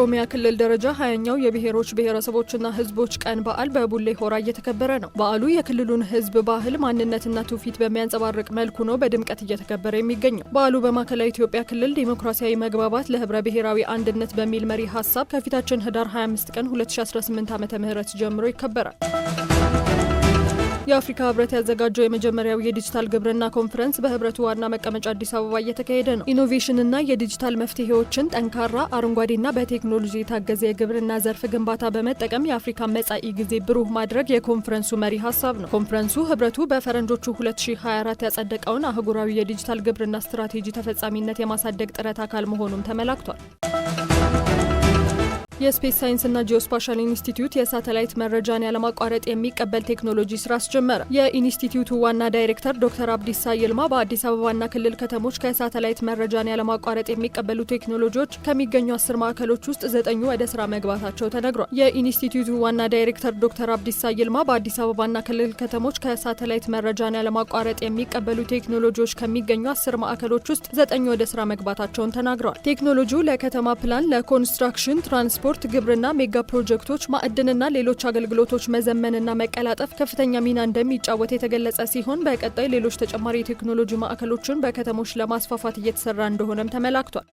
በኦሮሚያ ክልል ደረጃ 20ኛው የብሔሮች ብሔረሰቦችና ሕዝቦች ቀን በዓል በቡሌ ሆራ እየተከበረ ነው። በዓሉ የክልሉን ሕዝብ ባህል ማንነትና ትውፊት በሚያንጸባርቅ መልኩ ነው በድምቀት እየተከበረ የሚገኘው። በዓሉ በማዕከላዊ ኢትዮጵያ ክልል ዲሞክራሲያዊ መግባባት ለህብረ ብሔራዊ አንድነት በሚል መሪ ሀሳብ ከፊታችን ህዳር 25 ቀን 2018 ዓ.ም ጀምሮ ይከበራል። የአፍሪካ ህብረት ያዘጋጀው የመጀመሪያው የዲጂታል ግብርና ኮንፈረንስ በህብረቱ ዋና መቀመጫ አዲስ አበባ እየተካሄደ ነው። ኢኖቬሽንና የዲጂታል መፍትሄዎችን ጠንካራ አረንጓዴና በቴክኖሎጂ የታገዘ የግብርና ዘርፍ ግንባታ በመጠቀም የአፍሪካ መጻኢ ጊዜ ብሩህ ማድረግ የኮንፈረንሱ መሪ ሀሳብ ነው። ኮንፈረንሱ ህብረቱ በፈረንጆቹ 2024 ያጸደቀውን አህጉራዊ የዲጂታል ግብርና ስትራቴጂ ተፈጻሚነት የማሳደግ ጥረት አካል መሆኑም ተመላክቷል። የስፔስ ሳይንስና ጂኦስፓሻል ኢንስቲትዩት የሳተላይት መረጃን ያለማቋረጥ የሚቀበል ቴክኖሎጂ ስራ አስጀመረ። የኢንስቲትዩቱ ዋና ዳይሬክተር ዶክተር አብዲሳ ይልማ በአዲስ አበባና ክልል ከተሞች ከሳተላይት መረጃን ያለማቋረጥ የሚቀበሉ ቴክኖሎጂዎች ከሚገኙ 10 ማዕከሎች ውስጥ 9ኙ ወደ ስራ መግባታቸው ተነግሯል። የኢንስቲትዩቱ ዋና ዳይሬክተር ዶክተር አብዲሳ ይልማ በአዲስ አበባና ክልል ከተሞች ከሳተላይት መረጃን ያለማቋረጥ የሚቀበሉ ቴክኖሎጂዎች ከሚገኙ 10 ማዕከሎች ውስጥ 9ኙ ወደ ስራ መግባታቸውን ተናግረዋል። ቴክኖሎጂው ለከተማ ፕላን፣ ለኮንስትራክሽን፣ ትራንስፖርት፣ ግብርና፣ ሜጋ ፕሮጀክቶች፣ ማዕድንና ሌሎች አገልግሎቶች መዘመንና መቀላጠፍ ከፍተኛ ሚና እንደሚጫወት የተገለጸ ሲሆን በቀጣይ ሌሎች ተጨማሪ የቴክኖሎጂ ማዕከሎችን በከተሞች ለማስፋፋት እየተሰራ እንደሆነም ተመላክቷል።